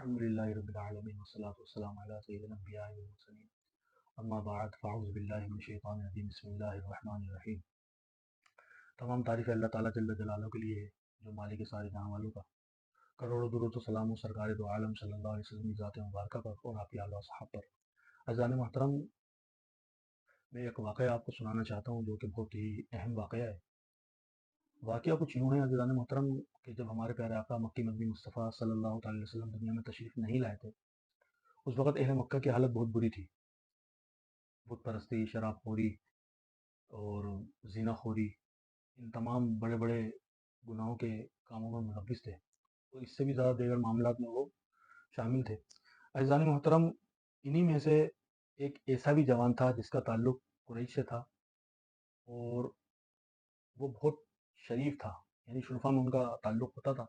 الحمدللہ رب العالمین والصلاة والسلام علی سید الانبیاء والمرسلین اما بعد فاعوذ باللہ من الشیطان الرجیم بسم اللہ الرحمن الرحیم۔ تمام تعریف اللہ تعالیٰ جل جلالہ کے لیے ہے جو مالک سارے جہاں والوں کا کروڑوں درود و سلام و سرکار دو عالم صلی اللہ علیہ وسلم کی ذات مبارکہ پر اور آپ کی آل و اصحاب پر۔ عزیزان محترم، میں ایک واقعہ آپ کو سنانا چاہتا ہوں جو کہ بہت ہی اہم واقعہ ہے۔ واقعہ کچھ یوں ہے عزیزان محترم کہ جب ہمارے پیارے آقا مکی مدنی مصطفیٰ صلی اللہ تعالی وسلم دنیا میں تشریف نہیں لائے تھے، اس وقت اہل مکہ کی حالت بہت بری تھی۔ بت پرستی، شراب خوری اور زنا خوری، ان تمام بڑے بڑے گناہوں کے کاموں میں ملوث تھے، اور اس سے بھی زیادہ دیگر معاملات میں وہ شامل تھے۔ عزیزان محترم، انہی میں سے ایک ایسا بھی جوان تھا جس کا تعلق قریش سے تھا، اور وہ بہت شریف تھا، یعنی شرفا میں ان کا تعلق ہوتا تھا۔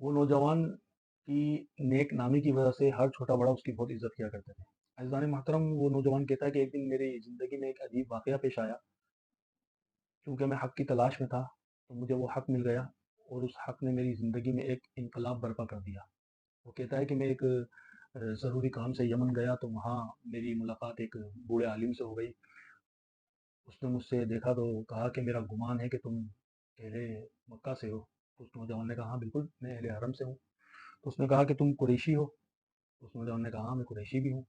وہ نوجوان کی نیک نامی کی وجہ سے ہر چھوٹا بڑا اس کی بہت عزت کیا کرتے تھے۔ عزیزان محترم، وہ نوجوان کہتا ہے کہ ایک دن میری زندگی میں ایک عجیب واقعہ پیش آیا۔ کیونکہ میں حق کی تلاش میں تھا تو مجھے وہ حق مل گیا، اور اس حق نے میری زندگی میں ایک انقلاب برپا کر دیا۔ وہ کہتا ہے کہ میں ایک ضروری کام سے یمن گیا تو وہاں میری ملاقات ایک بوڑھے عالم سے ہو گئی۔ اس نے مجھ سے دیکھا تو کہا کہ میرا گمان ہے کہ تم اہل مکہ سے ہو۔ تو اس نوجوان نے کہا ہاں بالکل، میں اہل حرم سے ہوں۔ تو اس نے کہا کہ تم قریشی ہو؟ تو اس نوجوان نے کہا ہاں میں قریشی بھی ہوں۔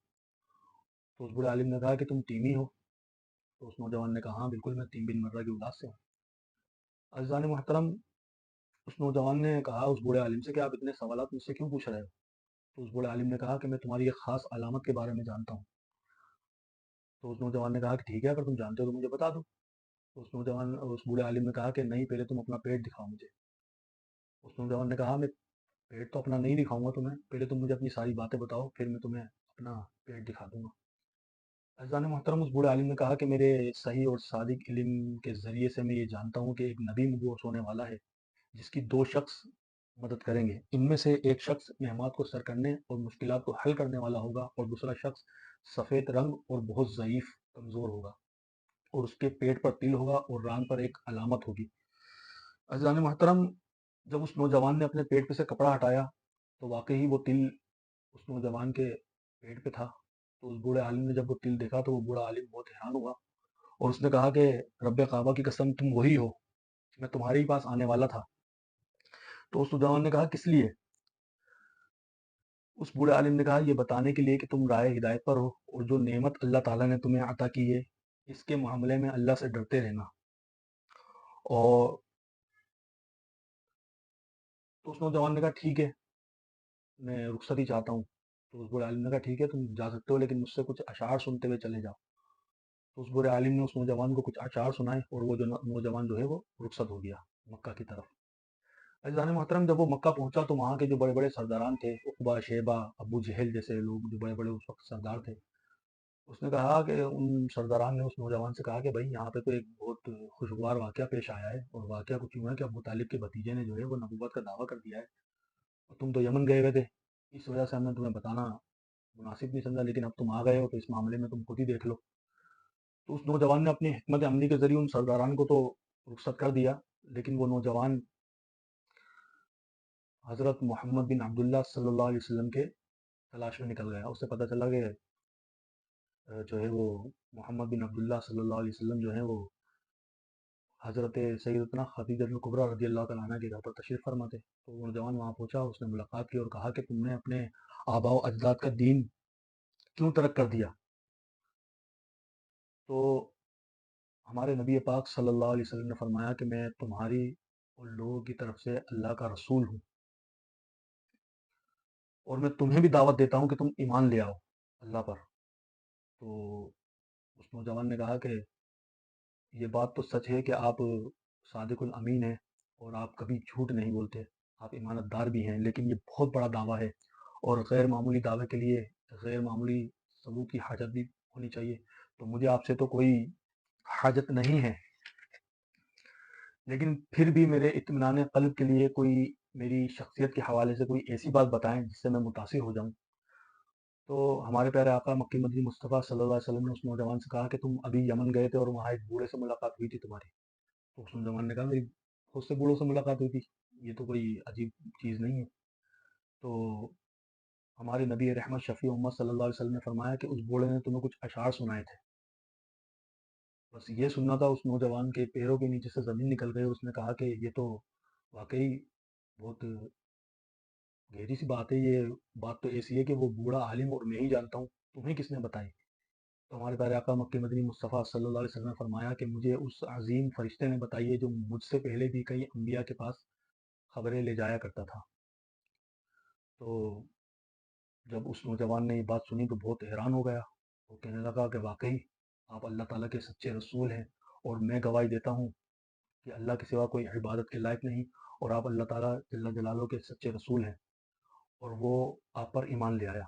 تو اس بوڑھے عالم نے کہا کہ تم تیمی ہو؟ تو اس نوجوان نے کہا ہاں بالکل، میں تیم بن مرہ کی اولاد سے ہوں۔ عزیزان محترم، اس نوجوان نے کہا اس بوڑھے عالم سے کہ آپ اتنے سوالات مجھ سے کیوں پوچھ رہے ہو؟ تو اس بوڑھے عالم نے کہا کہ میں تمہاری ایک خاص علامت کے بارے میں جانتا ہوں۔ تو اس نوجوان نے کہا کہ ٹھیک ہے، اگر تم جانتے ہو تو مجھے بتا دو۔ تو اس بوڑھے عالم نے کہا کہ نہیں، پہلے تم اپنا پیٹ دکھاؤ مجھے۔ اس نوجوان نے کہا میں پیٹ تو اپنا نہیں دکھاؤں گا تمہیں، پہلے تم مجھے اپنی ساری باتیں بتاؤ، پھر میں تمہیں اپنا پیٹ دکھا دوں گا۔ عزیزان محترم، اس بوڑھے عالم نے کہا کہ میرے صحیح اور صادق علم کے ذریعے سے میں یہ جانتا ہوں کہ ایک نبی مبعوث ہونے والا ہے جس کی دو شخص مدد کریں گے۔ ان میں سے ایک شخص مہمات کو سر کرنے اور مشکلات کو حل کرنے والا ہوگا، اور دوسرا شخص سفید رنگ اور بہت ضعیف کمزور ہوگا، اور اس کے پیٹ پر تل ہوگا اور ران پر ایک علامت ہوگی۔ عزیزان محترم، جب اس نوجوان نے اپنے پیٹ پہ سے کپڑا ہٹایا تو واقعی وہ تل اس نوجوان کے پیٹ پہ تھا۔ تو اس بوڑھے عالم نے جب وہ تل دیکھا تو وہ بوڑھا عالم بہت حیران ہوا، اور اس نے کہا کہ رب کعبہ کی قسم تم وہی ہو، میں تمہارے ہی پاس آنے والا تھا۔ تو اس نوجوان نے کہا کس لیے؟ اس بوڑھے عالم نے کہا یہ بتانے کے لیے کہ تم راہ ہدایت پر ہو، اور جو نعمت اللہ تعالیٰ نے تمہیں عطا کی ہے اس کے معاملے میں اللہ سے ڈرتے رہنا۔ اور تو اس نوجوان نے کہا ٹھیک ہے، میں رخصتی چاہتا ہوں۔ تو اس بوڑھے عالم نے کہا ٹھیک ہے، تم جا سکتے ہو، لیکن مجھ سے کچھ اشعار سنتے ہوئے چلے جاؤ۔ تو اس بوڑھے عالم نے اس نوجوان کو کچھ اشعار سنائے، اور وہ جو نوجوان جو ہے وہ رخصت ہو گیا مکہ کی طرف۔ عزیزان محترم، جب وہ مکہ پہنچا تو وہاں کے جو بڑے بڑے سرداران تھے، عقبہ، شیبہ، ابو جہل جیسے لوگ جو بڑے بڑے اس وقت سردار تھے، اس نے کہا کہ ان سرداران نے اس نوجوان سے کہا کہ بھائی یہاں پہ تو ایک بہت خوشگوار واقعہ پیش آیا ہے، اور واقعہ کچھ یوں ہے کہ ابو طالب کے بھتیجے نے جو ہے وہ نبوت کا دعویٰ کر دیا ہے، اور تم تو یمن گئے ہوئے تھے، اس وجہ سے ہم نے تمہیں بتانا مناسب نہیں سمجھا، لیکن اب تم آ گئے ہو تو اس معاملے میں تم خود ہی دیکھ لو۔ تو اس نوجوان نے اپنی حکمت عملی کے ذریعے ان سرداران کو تو رخصت کر دیا، لیکن وہ نوجوان حضرت محمد بن عبداللہ صلی اللہ علیہ وسلم کے تلاش میں نکل گیا۔ اس سے پتہ چلا کہ جو ہے وہ محمد بن عبداللہ صلی اللہ علیہ وسلم جو ہیں وہ حضرت سیدتنا خدیجہ کبریٰ رضی اللہ تعالیٰ عنہ کے گھر پر تشریف فرما تھے۔ تو وہ نوجوان وہاں پہنچا، اس نے ملاقات کی اور کہا کہ تم نے اپنے آباء و اجداد کا دین کیوں ترک کر دیا؟ تو ہمارے نبی پاک صلی اللہ علیہ وسلم نے فرمایا کہ میں تمہاری اور لوگوں کی طرف سے اللہ کا رسول ہوں، اور میں تمہیں بھی دعوت دیتا ہوں کہ تم ایمان لے آؤ اللہ پر۔ تو اس نوجوان نے کہا کہ یہ بات تو سچ ہے کہ آپ صادق الامین ہیں، اور آپ کبھی جھوٹ نہیں بولتے، آپ امانت دار بھی ہیں، لیکن یہ بہت بڑا دعویٰ ہے، اور غیر معمولی دعوے کے لیے غیر معمولی ثبوت کی حاجت بھی ہونی چاہیے، تو مجھے آپ سے تو کوئی حاجت نہیں ہے، لیکن پھر بھی میرے اطمینان قلب کے لیے کوئی میری شخصیت کے حوالے سے کوئی ایسی بات بتائیں جس سے میں متاثر ہو جاؤں۔ تو ہمارے پیارے آقا مکی مدنی مصطفیٰ صلی اللہ علیہ وسلم نے اس نوجوان سے کہا کہ تم ابھی یمن گئے تھے اور وہاں ایک بوڑھے سے ملاقات ہوئی تھی تمہاری۔ تو اس نوجوان نے کہا میری خود سے بوڑھوں سے ملاقات ہوئی تھی، یہ تو کوئی عجیب چیز نہیں ہے۔ تو ہمارے نبی رحمت شفیع امت صلی اللہ علیہ وسلم نے فرمایا کہ اس بوڑھے نے تمہیں کچھ اشعار سنائے تھے، بس یہ سننا تھا۔ اس نوجوان کے پیروں کے نیچے سے زمین نکل گئی، اس نے کہا کہ یہ تو واقعی بہت گہری سی بات ہے، یہ بات تو ایسی ہے کہ وہ بوڑھا عالم اور میں ہی جانتا ہوں، تمہیں کس نے بتائی؟ تو ہمارے پیارے آقا مکی مدنی مصطفیٰ صلی اللہ علیہ وسلم نے فرمایا کہ مجھے اس عظیم فرشتے نے بتائی ہے جو مجھ سے پہلے بھی کئی انبیاء کے پاس خبریں لے جایا کرتا تھا۔ تو جب اس نوجوان نے یہ بات سنی تو بہت حیران ہو گیا، وہ کہنے لگا کہ واقعی آپ اللہ تعالیٰ کے سچے رسول ہیں، اور میں گواہی دیتا ہوں کہ اللہ کے سوا کوئی عبادت کے لائق نہیں، اور آپ اللہ تعالیٰ جل جلالہ کے سچے رسول ہیں۔ اور وہ آپ پر ایمان لے آیا،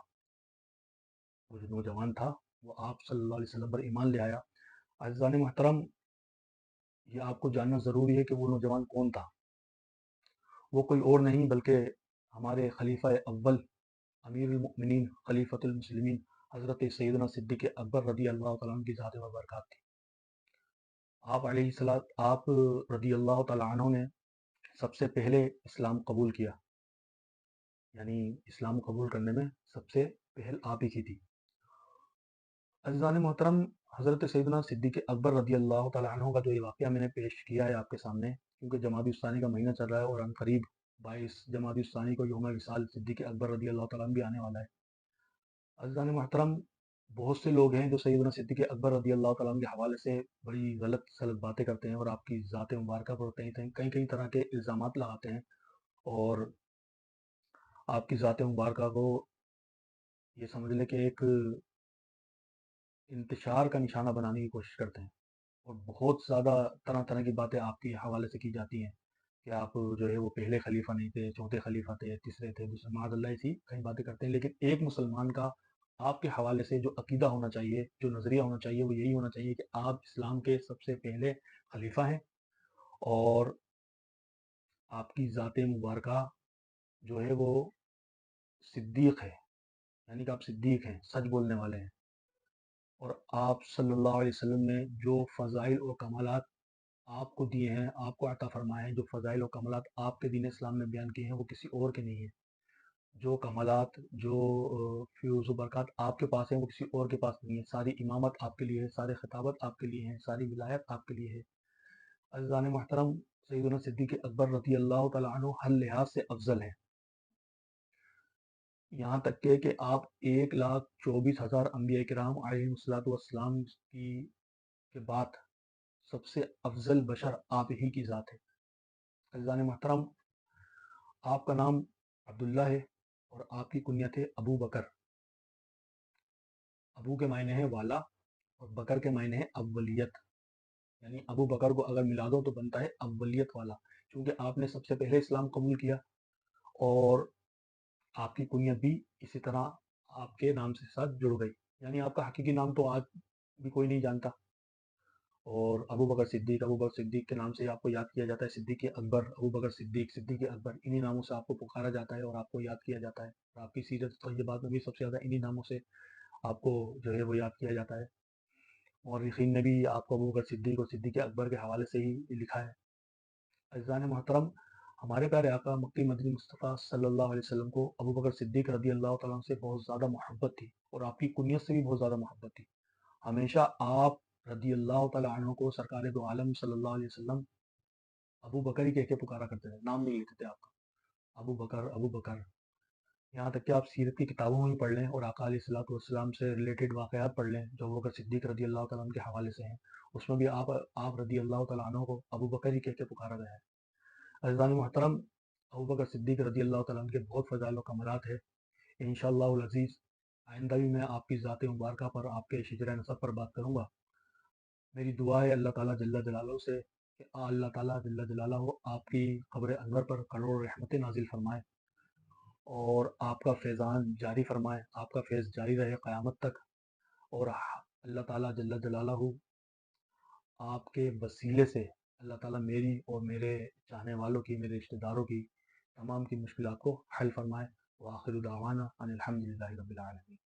وہ جو نوجوان تھا وہ آپ صلی اللہ علیہ وسلم پر ایمان لے آیا۔ عزیزان محترم، یہ آپ کو جاننا ضروری ہے کہ وہ نوجوان کون تھا۔ وہ کوئی اور نہیں بلکہ ہمارے خلیفہ اول، امیر المؤمنین، خلیفۃ المسلمین، حضرت سیدنا صدیق اکبر رضی اللہ تعالیٰ عنہ کی ذات و برکات تھی۔ آپ رضی اللہ تعالیٰ عنہ نے سب سے پہلے اسلام قبول کیا، یعنی اسلام قبول کرنے میں سب سے پہل آپ ہی کی تھی۔ عزیزان محترم، حضرت سیدنا صدیق اکبر رضی اللہ تعالیٰ عنہ کا جو یہ واقعہ میں نے پیش کیا ہے آپ کے سامنے، کیونکہ جمادی الثانی کا مہینہ چل رہا ہے اور عن قریب 22 جمادی الثانی کو یوم وصال صدیق اکبر رضی اللہ تعالیٰ عنہ بھی آنے والا ہے۔ عزیزان محترم، بہت سے لوگ ہیں جو سیدنا صدیق اکبر رضی اللہ تعالیٰ عنہ کے حوالے سے بڑی غلط سلط باتیں کرتے ہیں اور آپ کی ذات مبارکہ پر کئی طرح کے الزامات لگاتے ہیں، اور آپ کی ذات مبارکہ کو یہ سمجھ لیں کہ ایک انتشار کا نشانہ بنانے کی کوشش کرتے ہیں، اور بہت زیادہ طرح طرح کی باتیں آپ کے حوالے سے کی جاتی ہیں کہ آپ جو ہے وہ پہلے خلیفہ نہیں تھے، چوتھے خلیفہ تھے، تیسرے تھے، معاذ اللہ ایسی کئی باتیں کرتے ہیں۔ لیکن ایک مسلمان کا آپ کے حوالے سے جو عقیدہ ہونا چاہیے، جو نظریہ ہونا چاہیے، وہ یہی ہونا چاہیے کہ آپ اسلام کے سب سے پہلے خلیفہ ہیں، اور آپ کی ذات مبارکہ جو ہے وہ صدیق ہے، یعنی کہ آپ صدیق ہیں، سچ بولنے والے ہیں، اور آپ صلی اللہ علیہ وسلم نے جو فضائل اور کمالات آپ کو دیے ہیں، آپ کو عطا فرمائے ہیں، جو فضائل اور کمالات آپ کے دین اسلام میں بیان کیے ہیں، وہ کسی اور کے نہیں ہیں۔ جو کمالات، جو فیوز و برکات آپ کے پاس ہیں، وہ کسی اور کے پاس نہیں ہے۔ ساری امامت آپ کے لیے ہے، سارے خطابت آپ کے لیے ہیں، ساری ولایت آپ کے لیے ہے۔ عزیزان محترم، سیدنا صدیق اکبر رضی اللہ تعالیٰ عنہ ہر لحاظ سے افضل ہے، یہاں تک کہ آپ 1,24,000 انبیاء کرام علیہ الصلوۃ والسلام کے بعد سب سے افضل بشر آپ ہی کی ذات ہے۔ عزیزان محترم، آپ کا نام عبداللہ ہے اور آپ کی کنیت ہے ابو بکر۔ ابو کے معنی ہے والا اور بکر کے معنی ہے اولیت، یعنی ابو بکر کو اگر ملا دو تو بنتا ہے اولیت والا، کیونکہ آپ نے سب سے پہلے اسلام قبول کیا، اور آپ کی کنیت بھی اسی طرح آپ کے نام سے ساتھ جڑ گئی، یعنی آپ کا حقیقی نام تو آج بھی کوئی نہیں جانتا، اور ابو بکر صدیق کے نام سے آپ کو یاد کیا جاتا ہے، صدیق اکبر، ابو بکر صدیق، صدیق اکبر، انہی ناموں سے آپ کو پکارا جاتا ہے اور آپ کو یاد کیا جاتا ہے، اور آپ کی سیرت طیبات میں بھی سب سے زیادہ انہی ناموں سے آپ کو جو ہے وہ یاد کیا جاتا ہے۔ مورخین نے بھی آپ کو ابو بکر صدیق اور صدیق اکبر کے حوالے سے ہی لکھا ہے۔ عزیزان محترم، ہمارے پیارے آقا مکی مدنی مصطفیٰ صلی اللہ علیہ وسلم کو ابو بکر صدیق رضی اللہ تعالیٰ عنہ سے بہت زیادہ محبت تھی، اور آپ کی کنیت سے بھی بہت زیادہ محبت تھی۔ ہمیشہ آپ رضی اللہ تعالیٰ عنہ کو سرکار دو عالم صلی اللہ علیہ وسلم ابو بکر ہی کہہ کے پکارا کرتے تھے، نام نہیں لیتے تھے آپ کا، ابو بکر ابو بکر۔ یہاں تک کہ آپ سیرت کی کتابوں میں پڑھ لیں اور آقا علیہ الصلوۃ والسلام سے ریلیٹڈ واقعات پڑھ لیں جو ابو بکر صدیق رضی اللہ تعالیٰ عنہ کے حوالے سے ہیں، اس میں بھی آپ رضی اللہ تعالیٰ عنہ کو ابو بکر ہی کہہ کے پکارا گیا ہے۔ عزیزان محترم، ابو بکر صدیق رضی اللہ تعالیٰ عنہ کے بہت فضائل و کمالات ہیں، انشاءاللہ العزیز آئندہ بھی میں آپ کی ذات مبارکہ پر، آپ کے شجرہ نسب پر بات کروں گا۔ میری دعا ہے اللہ تعالیٰ جل جلالہ سے کہ اللہ تعالیٰ جل جلالہ آپ کی قبر انور پر کروڑ رحمتیں نازل فرمائے، اور آپ کا فیضان جاری فرمائے، آپ کا فیض جاری رہے قیامت تک، اور اللہ تعالیٰ جل جلالہ آپ کے وسیلے سے اللہ تعالیٰ میری اور میرے چاہنے والوں کی، میرے رشتہ داروں کی تمام کی مشکلات کو حل فرمائے۔ وآخر دعوانا ان الحمد للہ رب العالمین۔